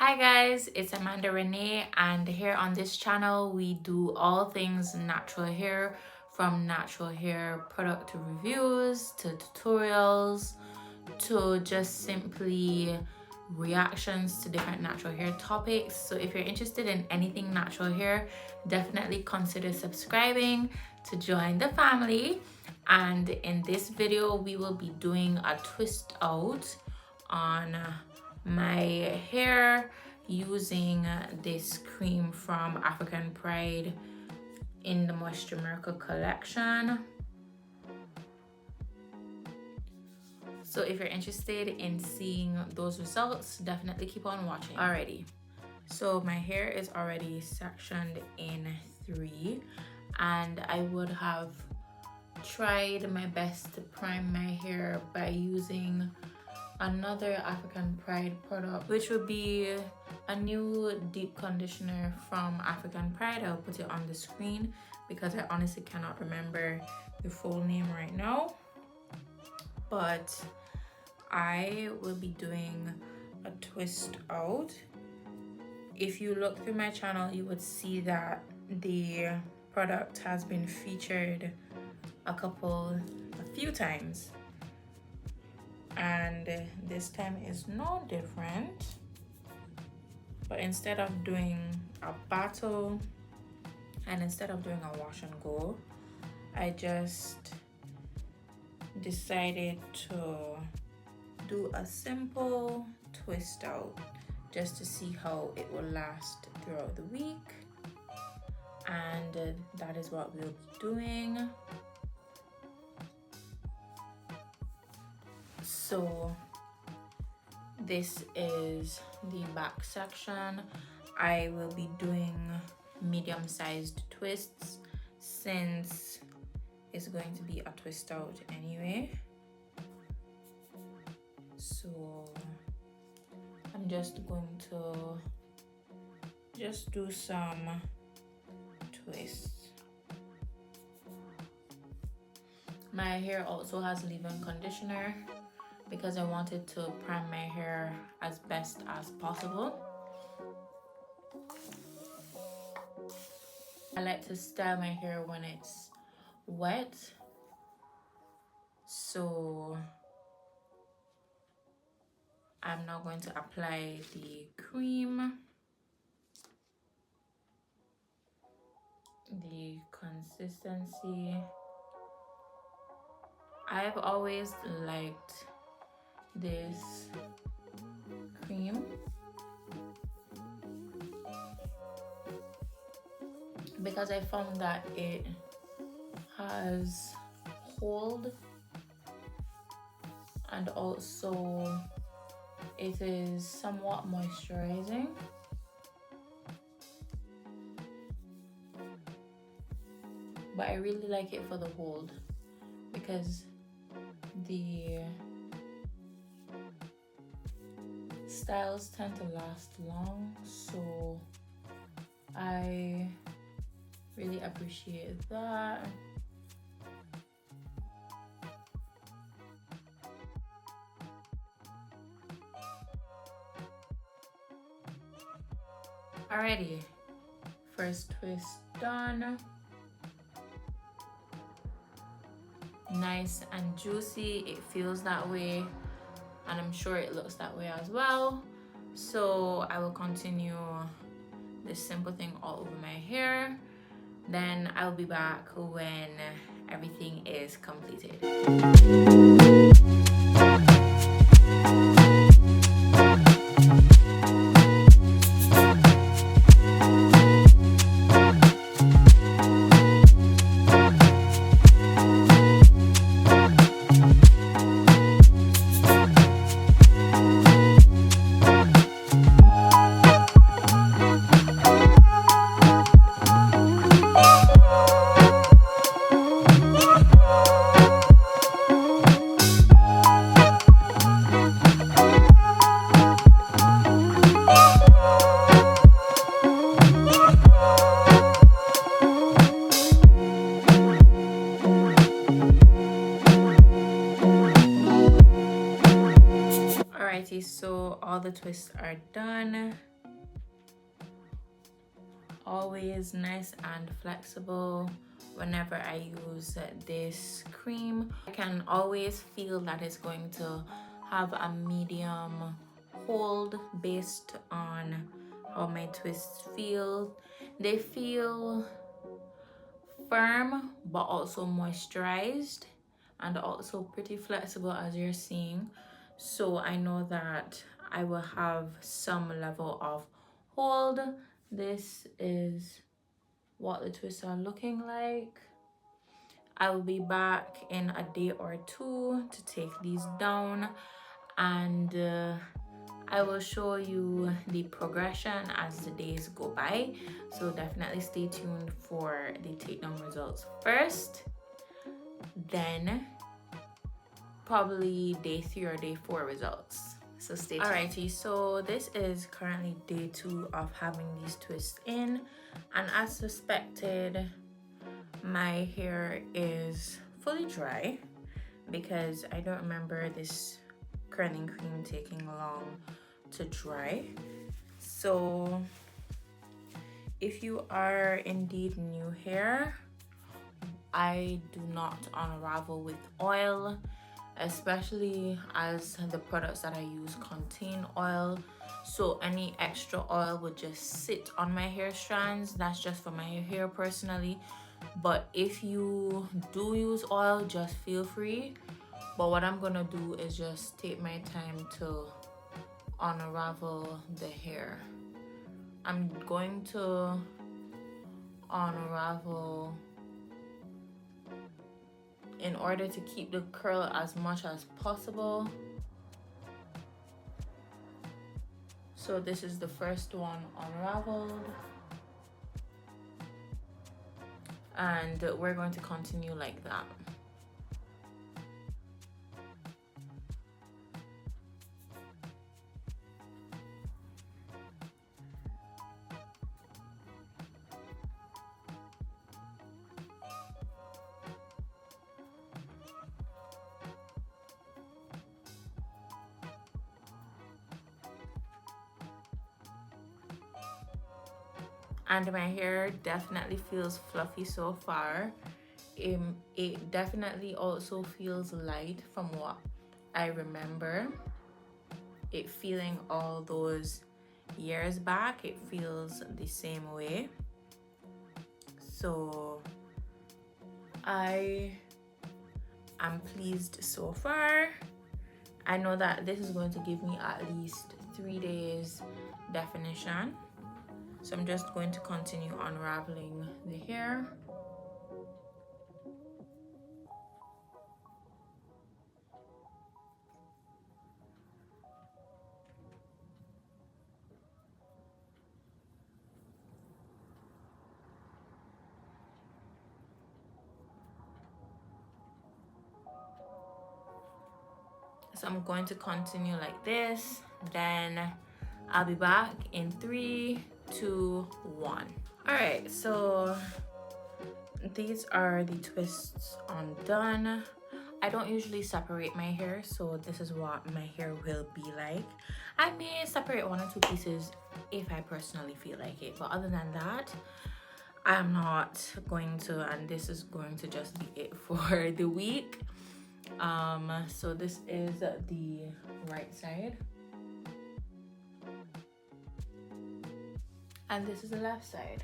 Hi guys, it's Amanda Renee, and here on this channel we do all things natural hair, from natural hair product reviews to tutorials to just simply reactions to different natural hair topics. So if you're interested in anything natural hair, definitely consider subscribing to join the family. And in this video we will be doing a twist out on my hair using this cream from African Pride in the Moisture Miracle collection. So if you're interested in seeing those results, definitely keep on watching. Alrighty, so my hair is already sectioned in 3, and I would have tried my best to prime my hair by using another African Pride product, which would be a new deep conditioner from African Pride. I'll put it on the screen because I honestly cannot remember the full name right now, but I will be doing a twist out. If you look through my channel, you would see that the product has been featured a few times, and this time is no different. But instead of doing a battle and instead of doing a wash and go, I just decided to do a simple twist out just to see how it will last throughout the week. And that is what we'll be doing. So this is the back section. I will be doing medium-sized twists since it's going to be a twist out anyway. So I'm just going to do some twists. My hair also has leave-in conditioner because I wanted to prime my hair as best as possible. I like to style my hair when it's wet, so I'm now going to apply the cream. The consistency, I've always liked this cream because I found that it has hold, and also it is somewhat moisturizing. But I really like it for the hold because the styles tend to last long, so I really appreciate that. Alrighty, first twist done. Nice and juicy, it feels that way, and I'm sure it looks that way as well. So I will continue this simple thing all over my hair, then I'll be back when everything is completed. Alrighty, so all the twists are done. always nice and flexible. Whenever I use this cream, I can always feel that it's going to have a medium hold based on how my twists feel. They feel firm but also moisturized and also pretty flexible, as you're seeing. So I know that I will have some level of hold. This is what the twists are looking like. I will be back in a day or two to take these down, and I will show you the progression as the days go by. So definitely stay tuned for the takedown results first, then probably day 3 or day 4 results. So stay tuned. Alrighty, so this is currently day 2 of having these twists in, and as suspected, my hair is fully dry because I don't remember this curling cream taking long to dry. So if you are indeed new here, I do not unravel with oil, especially as the products that I use contain oil. So any extra oil would just sit on my hair strands. That's just for my hair personally. But if you do use oil, just feel free. But what I'm gonna do is just take my time to unravel the hair. I'm going to unravel in order to keep the curl as much as possible. So this is the first one unraveled, and we're going to continue like that. And my hair definitely feels fluffy so far. It definitely also feels light from what I remember it feeling all those years back. It feels the same way. So I am pleased so far. I know that this is going to give me at least 3 days definition. So I'm just going to continue unraveling the hair. So I'm going to continue like this. Then I'll be back in 3, 2, 1. All right, so these are the twists undone. I don't usually separate my hair, so this is what my hair will be like. I may separate 1 or 2 pieces if I personally feel like it, but other than that, I'm not going to, and this is going to just be it for the week. So this is the right side, and this is the left side.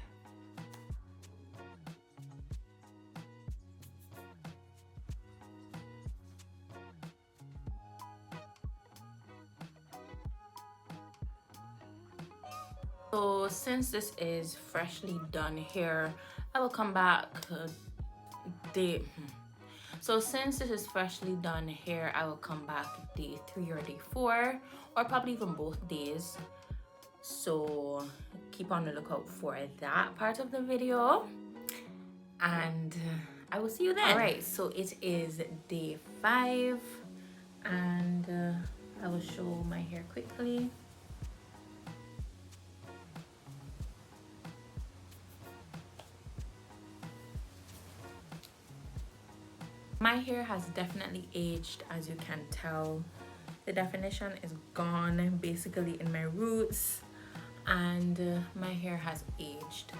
So since this is freshly done hair, I will come back since this is freshly done hair, I will come back day 3 or day 4, or probably even both days. So keep on the lookout for that part of the video, and I will see you then. All right, so it is day 5, and I will show my hair quickly. My hair has definitely aged, as you can tell. The definition is gone basically in my roots. and my hair has aged.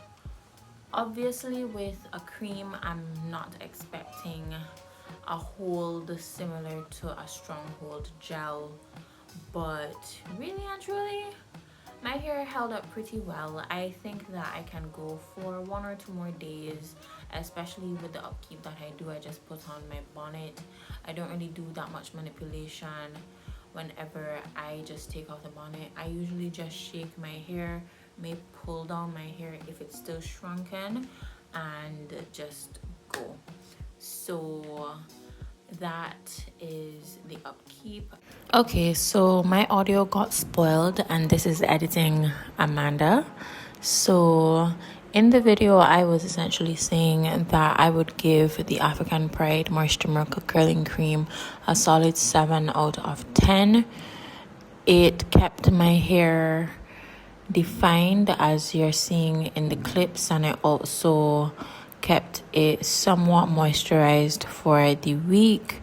Obviously with a cream I'm not expecting a hold similar to a stronghold gel, but really and truly my hair held up pretty well. I think that I can go for 1 or 2 more days, especially with the upkeep that I do. I just put on my bonnet. I don't really do that much manipulation. Whenever I just take off the bonnet, I usually just shake my hair, may pull down my hair if it's still shrunken, and just go. So that is the upkeep. Okay, so my audio got spoiled, and this is editing Amanda. So in the video I was essentially saying that I would give the African Pride Moisture Miracle Curling Cream a solid 7 out of 10. It kept my hair defined, as you're seeing in the clips, and it also kept it somewhat moisturized for the week.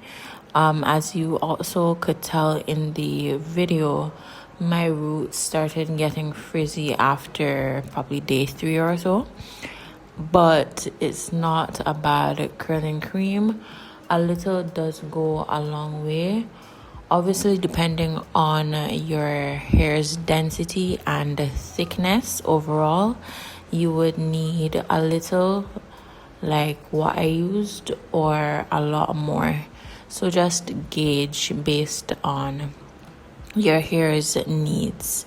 As you also could tell in the video, my roots started getting frizzy after probably day 3 or so, but it's not a bad curling cream. A little does go a long way. Obviously, depending on your hair's density and thickness overall, you would need a little, like what I used, or a lot more. So just gauge based on your hair's needs.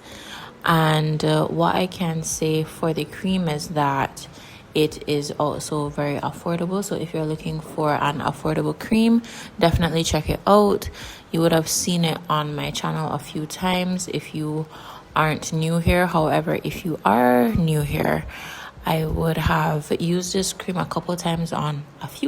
And what I can say for the cream is that it is also very affordable. So if you're looking for an affordable cream, definitely check it out. You would have seen it on my channel a few times if you aren't new here. However, if you are new here, I would have used this cream a few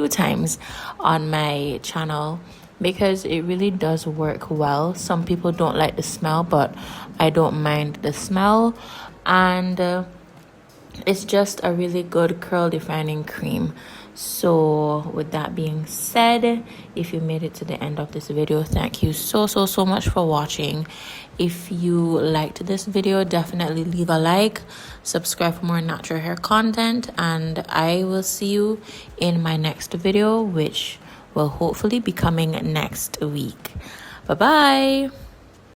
times on my channel, because it really does work well. Some people don't like the smell, but I don't mind the smell. And it's just a really good curl defining cream. So with that being said, if you made it to the end of this video, thank you so much for watching. If you liked this video, definitely leave a like, subscribe for more natural hair content, and I will see you in my next video, which will hopefully be coming next week. Bye bye.